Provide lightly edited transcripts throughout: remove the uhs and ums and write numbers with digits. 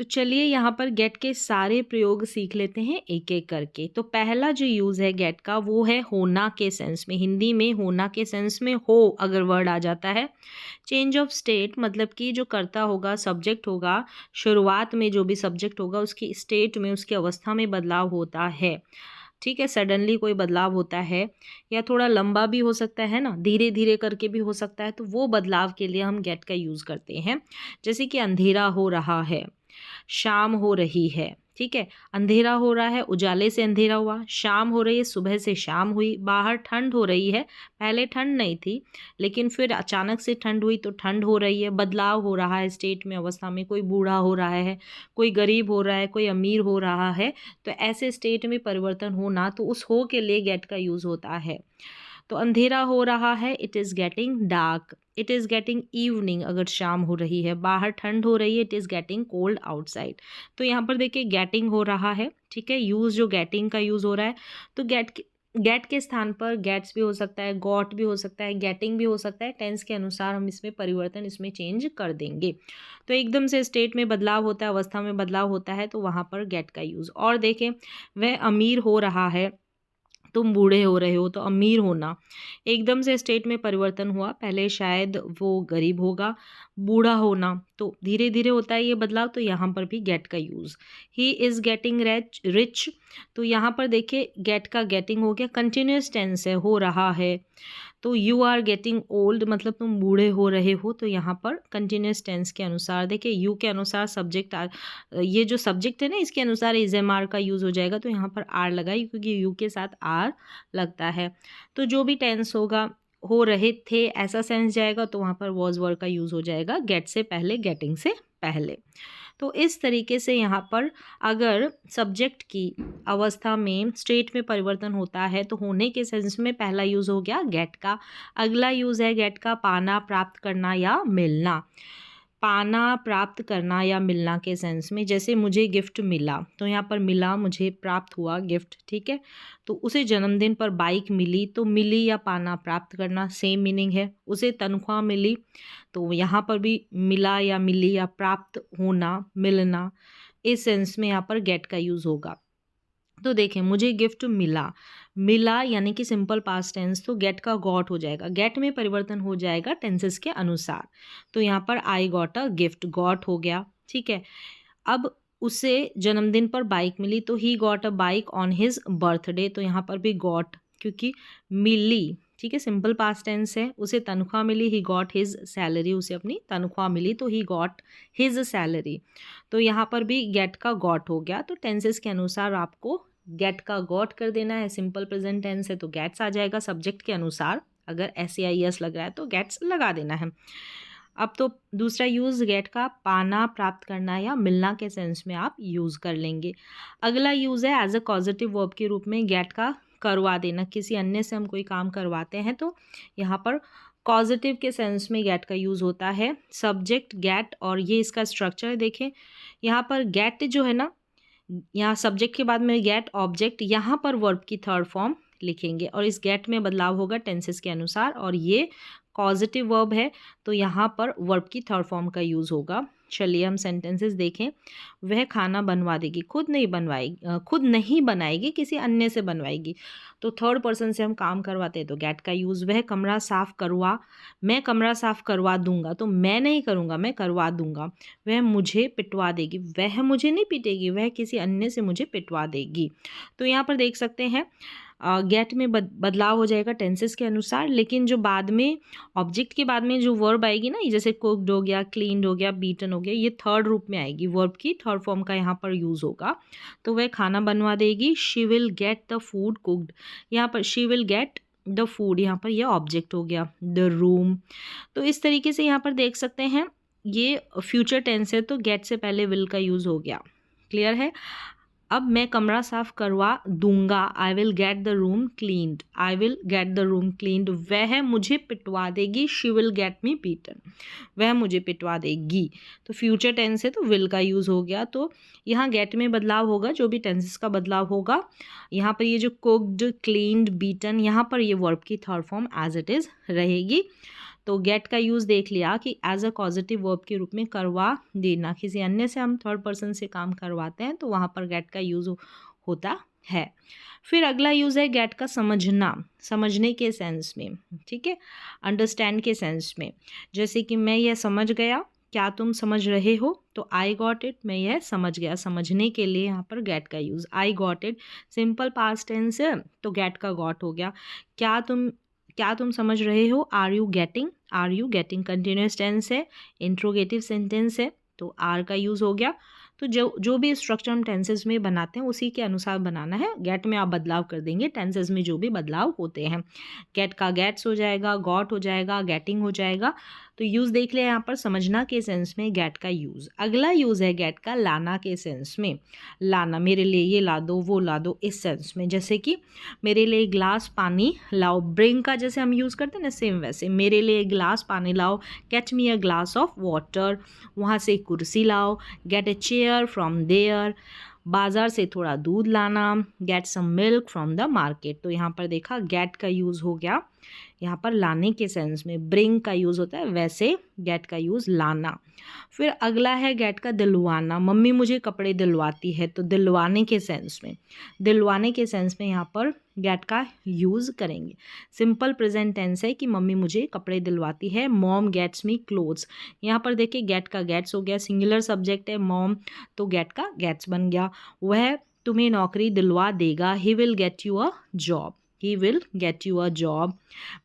तो चलिए यहाँ पर गेट के सारे प्रयोग सीख लेते हैं एक एक करके। तो पहला जो यूज़ है गेट का वो है होना के सेंस में। हिंदी में होना के सेंस में हो अगर वर्ड आ जाता है। चेंज ऑफ स्टेट मतलब कि जो कर्ता होगा, सब्जेक्ट होगा, शुरुआत में जो भी सब्जेक्ट होगा उसकी स्टेट में, उसकी अवस्था में बदलाव होता है। ठीक है, सडनली कोई बदलाव होता है या थोड़ा लंबा भी हो सकता है ना, धीरे धीरे करके भी हो सकता है। तो वो बदलाव के लिए हम गेट का यूज़ करते हैं। जैसे कि अंधेरा हो रहा है, शाम हो रही है। ठीक है, अंधेरा हो रहा है, उजाले से अंधेरा हुआ। शाम हो रही है, सुबह से शाम हुई। बाहर ठंड हो रही है, पहले ठंड नहीं थी लेकिन फिर अचानक से ठंड हुई तो ठंड हो रही है। बदलाव हो रहा है स्टेट में, अवस्था में। कोई बूढ़ा हो रहा है, कोई गरीब हो रहा है, कोई अमीर हो रहा है। तो ऐसे स्टेट में परिवर्तन होना, तो उस हो के लिए गेट का यूज़ होता है। तो अंधेरा हो रहा है, it is getting dark. It is getting evening अगर शाम हो रही है। बाहर ठंड हो रही है, it is getting cold outside. तो यहाँ पर देखिए गेटिंग हो रहा है। ठीक है, यूज़ जो गेटिंग का यूज़ हो रहा है, तो गेट के स्थान पर गेट्स भी हो सकता है, गॉट भी हो सकता है, गेटिंग भी हो सकता है। टेंस के अनुसार हम इसमें परिवर्तन, इसमें चेंज कर देंगे। तो एकदम से स्टेट में बदलाव होता है, अवस्था में बदलाव होता है, तो वहाँ पर गेट का यूज़। और देखें, वह अमीर हो रहा है, तुम बूढ़े हो रहे हो, तो अमीर होना एकदम से स्टेट में परिवर्तन हुआ। पहले शायद वो गरीब होगा। बूढ़ा होना तो धीरे धीरे होता है ये बदलाव, तो यहाँ पर भी गेट का use. He is getting rich. तो यहाँ पर देखिए गेट का गेटिंग हो गया। कंटिन्यूस टेंस है, हो रहा है। तो यू आर गेटिंग ओल्ड मतलब तुम बूढ़े हो रहे हो। तो यहाँ पर कंटिन्यूस टेंस के अनुसार देखिए यू के अनुसार सब्जेक्ट आर, ये जो सब्जेक्ट है ना इसके अनुसार इज एम आर का यूज़ हो जाएगा। तो यहाँ पर आर लगाई क्योंकि यू के साथ आर लगता है। तो जो भी टेंस होगा, हो रहे थे ऐसा सेंस जाएगा, तो वहाँ पर वॉज वर्ड का यूज़ हो जाएगा गेट से पहले, गेटिंग से पहले। तो इस तरीके से यहाँ पर अगर सब्जेक्ट की अवस्था में, स्टेट में परिवर्तन होता है तो होने के सेंस में पहला यूज़ हो गया गेट का। अगला यूज़ है गेट का पाना, प्राप्त करना या मिलना। पाना, प्राप्त करना या मिलना के सेंस में। जैसे मुझे गिफ्ट मिला, तो यहाँ पर मिला, मुझे प्राप्त हुआ गिफ्ट। ठीक है, तो उसे जन्मदिन पर बाइक मिली, तो मिली या पाना, प्राप्त करना, सेम मीनिंग है। उसे तनख्वाह मिली, तो यहाँ पर भी मिला या मिली या प्राप्त होना, मिलना, इस सेंस में यहाँ पर गेट का यूज़ होगा। तो देखें, मुझे गिफ्ट मिला, मिला यानी कि सिंपल पास्ट टेंस, तो गेट का गॉट हो जाएगा। गेट में परिवर्तन हो जाएगा टेंसेस के अनुसार। तो यहाँ पर आई गॉट अ गिफ्ट, गॉट हो गया। ठीक है, अब उसे जन्मदिन पर बाइक मिली, तो he got a bike on his birthday. तो यहाँ पर भी गॉट, क्योंकि मिली, ठीक है, सिंपल पास्ट टेंस है। उसे तनख्वाह मिली, ही गॉट हिज सैलरी, उसे अपनी तनख्वाह मिली, तो ही गॉट हिज सैलरी। तो यहाँ पर भी गेट का गॉट हो गया। तो टेंसेस के अनुसार आपको गेट का गॉट कर देना है। सिंपल प्रेजेंट टेंस है तो गेट्स आ जाएगा सब्जेक्ट के अनुसार। अगर SAIS लग रहा है तो गेट्स लगा देना है। अब तो दूसरा यूज़ गेट का पाना, प्राप्त करना या मिलना के सेंस में आप यूज़ कर लेंगे। अगला यूज़ है एज अ पॉजिटिव वर्ब के रूप में गेट का करवा देना। किसी अन्य से हम कोई काम करवाते हैं तो यहाँ पर पॉजिटिव के सेंस में गेट का यूज़ होता है। सब्जेक्ट गेट, और ये इसका स्ट्रक्चर देखें। यहाँ पर गेट जो है ना, यहाँ सब्जेक्ट के बाद में गेट, ऑब्जेक्ट, यहाँ पर वर्ब की थर्ड फॉर्म लिखेंगे और इस गेट में बदलाव होगा टेंसेस के अनुसार। और ये पॉजिटिव वर्ब है तो यहाँ पर वर्ब की थर्ड फॉर्म का यूज़ होगा। चलिए हम सेंटेंसेस देखें। वह खाना बनवा देगी, खुद नहीं बनवाएगी, खुद नहीं बनाएगी, किसी अन्य से बनवाएगी। तो थर्ड पर्सन से हम काम करवाते हैं तो गेट का यूज़। वह कमरा साफ करवा, मैं कमरा साफ करवा दूंगा, तो मैं नहीं करूँगा, मैं करवा दूंगा। वह मुझे पिटवा देगी, वह मुझे नहीं पिटेगी, वह किसी अन्य से मुझे पिटवा देगी। तो यहाँ पर देख सकते हैं गेट में बदलाव हो जाएगा टेंसेस के अनुसार। लेकिन जो बाद में ऑब्जेक्ट के बाद में जो वर्ब आएगी ना, जैसे कुक्ड हो गया, क्लीन्ड हो गया, बीटन हो गया, ये थर्ड रूप में आएगी। वर्ब की थर्ड फॉर्म का यहाँ पर यूज़ होगा। तो वह खाना बनवा देगी, she will get the food cooked. यहाँ पर she will get the food, यहाँ पर यह ऑब्जेक्ट हो गया। The room. तो इस तरीके से यहाँ पर देख सकते हैं ये फ्यूचर टेंस है तो गेट से पहले विल का यूज़ हो गया। क्लियर है। अब मैं कमरा साफ करवा दूंगा, I will get the room cleaned, I will get the room cleaned. वह मुझे पिटवा देगी, she will get me beaten, वह मुझे पिटवा देगी। तो फ्यूचर टेंस है तो विल का यूज़ हो गया। तो यहाँ गेट में बदलाव होगा, जो भी टेंसेस का बदलाव होगा। यहाँ पर ये जो कुक्ड, क्लीन्ड, बीटन, यहाँ पर ये वर्ब की third form as it is रहेगी। तो गेट का यूज़ देख लिया कि एज अ कॉजेटिव वर्ब के रूप में करवा देना, किसी अन्य से हम थर्ड पर्सन से काम करवाते हैं तो वहाँ पर गेट का यूज़ होता है। फिर अगला यूज़ है गेट का समझना, समझने के सेंस में, ठीक है, अंडरस्टैंड के सेंस में। जैसे कि मैं यह समझ गया, क्या तुम समझ रहे हो, तो आई गॉट इट, मैं यह समझ गया। समझने के लिए यहाँ पर गेट का use, I got it simple past tense है तो गेट का गॉट हो गया। क्या तुम समझ रहे हो, are you getting, are you getting continuous tense है, इंट्रोगेटिव सेंटेंस है तो आर का यूज़ हो गया। तो जो भी स्ट्रक्चर हम टेंसेस में बनाते हैं उसी के अनुसार बनाना है। गेट में आप बदलाव कर देंगे टेंसेस में जो भी बदलाव होते हैं। गेट का गेट्स हो जाएगा, गॉट हो जाएगा, गेटिंग हो जाएगा। तो यूज़ देख लिया यहाँ पर समझना के सेंस में गेट का यूज़। अगला यूज़ है गेट का लाना के सेंस में। लाना, मेरे लिए ये ला दो, वो ला दो, इस सेंस में। जैसे कि मेरे लिए एक गिलास पानी लाओ, ब्रिंग का जैसे हम यूज़ करते हैं ना, सेम वैसे मेरे लिए एक गिलास पानी लाओ, get me a glass of water, वहाँ से एक कुर्सी लाओ, get a chair from there, बाज़ार से थोड़ा दूध लाना, get some milk from the market. तो यहाँ पर देखा गेट का यूज़ हो गया यहाँ पर लाने के सेंस में, ब्रिंग का यूज़ होता है वैसे गेट का यूज़ लाना। फिर अगला है गेट का दिलवाना, मम्मी मुझे कपड़े दिलवाती है तो दिलवाने के सेंस में, दिलवाने के सेंस में यहाँ पर गेट का यूज़ करेंगे। सिंपल प्रेजेंट टेंस है कि मम्मी मुझे कपड़े दिलवाती है, मॉम गेट्स मी क्लोथ्स। यहाँ पर देखिए गेट का गेट्स हो गया, सिंगुलर सब्जेक्ट है मॉम तो गेट का गेट्स बन गया। वह तुम्हें नौकरी दिलवा देगा, he will get you a job, he will get you a job.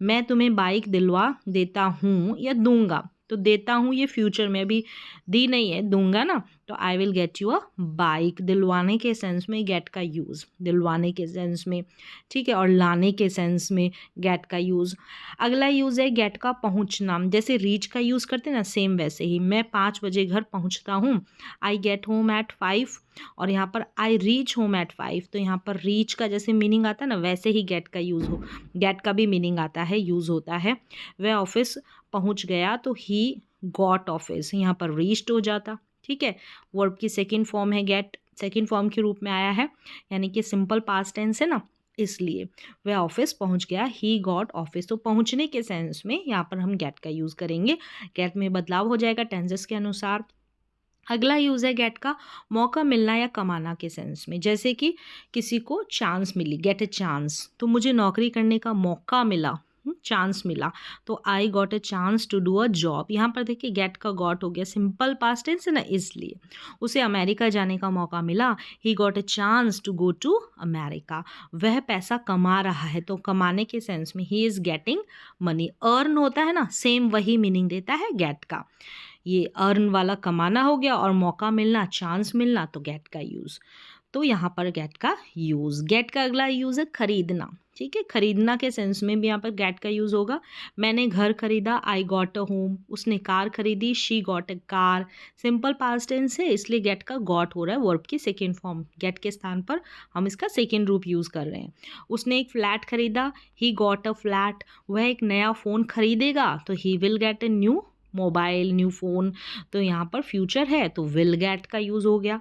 मैं तुम्हें बाइक दिलवा देता हूँ या दूंगा, तो देता हूँ ये फ्यूचर में, अभी दी नहीं है, दूंगा ना, तो I will get you a bike. दिलवाने के सेंस में गेट का यूज़, दिलवाने के सेंस में, ठीक है, और लाने के सेंस में गेट का यूज़। अगला यूज़ है गेट का पहुँचना, जैसे रीच का यूज़ करते हैं ना, सेम वैसे ही। मैं 5 बजे घर पहुँचता हूँ, आई गेट होम एट 5, और यहाँ पर आई रीच होम एट 5, तो यहाँ पर रीच का जैसे मीनिंग आता है ना वैसे ही गेट का यूज़ हो, गेट का भी मीनिंग आता है, यूज़ होता है। वह ऑफिस पहुँच गया तो ही गॉट ऑफिस, यहाँ पर रीच्ड हो जाता, ठीक है। वर्ब की सेकंड फॉर्म है गेट, सेकंड फॉर्म के रूप में आया है, यानी कि सिंपल पास्ट टेंस है ना, इसलिए वह ऑफिस पहुंच गया, ही गॉट ऑफिस। तो पहुंचने के सेंस में यहाँ पर हम गेट का यूज़ करेंगे। गेट में बदलाव हो जाएगा टेंसेस के अनुसार। अगला यूज़ है गेट का मौका मिलना या कमाना के सेंस में, जैसे कि किसी को चांस मिली, गेट ए चांस, तो मुझे नौकरी करने का मौका मिला, चांस मिला, तो I got a chance to do a job. यहाँ पर देखिए गेट का गॉट हो गया, सिंपल पास्ट टेंस है ना, इसलिए उसे अमेरिका जाने का मौका मिला, he got a chance to go to America. वह पैसा कमा रहा है, तो कमाने के सेंस में he is getting money. Earn होता है ना, सेम वही मीनिंग देता है गेट का। ये अर्न वाला कमाना हो गया, और मौका मिलना, चांस मिलना, तो गेट का यूज़। तो यहाँ पर गेट का यूज़। गेट का अगला यूज़ है खरीदना, ठीक है, खरीदना के सेंस में भी यहाँ पर गेट का यूज़ होगा। मैंने घर खरीदा, आई गॉट अ होम, उसने कार खरीदी, she got a car. Simple past tense है इसलिए गेट का गॉट हो रहा है, वर्ब की सेकेंड फॉर्म, गेट के स्थान पर हम इसका सेकेंड रूप यूज़ कर रहे हैं। उसने एक फ्लैट खरीदा, ही गॉट अ फ्लैट। वह एक नया फ़ोन खरीदेगा, तो he will get a new mobile, new phone, तो यहाँ पर फ्यूचर है तो विल गेट का यूज़ हो गया।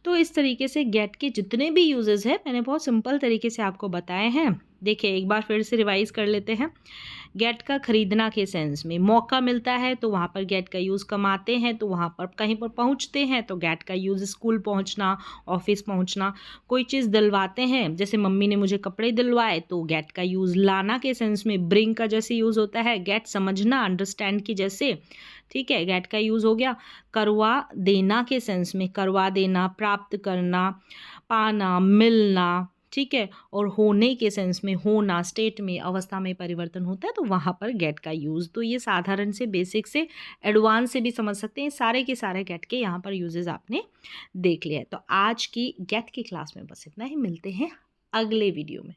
तो इस तरीके से गेट के जितने भी यूजेस हैं मैंने बहुत सिंपल तरीके से आपको बताए हैं। देखिए एक बार फिर से रिवाइज कर लेते हैं। गेट का खरीदना के सेंस में, मौका मिलता है तो वहाँ पर गेट का यूज़, कमाते हैं तो वहाँ पर कहीं पर पहुँचते हैं तो गेट का यूज़, स्कूल पहुँचना, ऑफिस पहुँचना, कोई चीज़ दिलवाते हैं जैसे मम्मी ने मुझे कपड़े दिलवाए तो गेट का यूज़। लाना के सेंस में ब्रिंग का जैसे यूज़ होता है, गेट समझना, अंडरस्टैंड की जैसे, ठीक है, गेट का यूज़ हो गया। करवा देना के सेंस में, करवा देना, प्राप्त करना, पाना, मिलना, ठीक है, और होने के सेंस में, होना, स्टेट में, अवस्था में परिवर्तन होता है तो वहाँ पर गेट का यूज़। तो ये साधारण से, बेसिक से, एडवांस से भी समझ सकते हैं, सारे के सारे गेट के यहाँ पर यूजेस आपने देख लिया है। तो आज की गेट की क्लास में बस इतना ही, मिलते हैं अगले वीडियो में।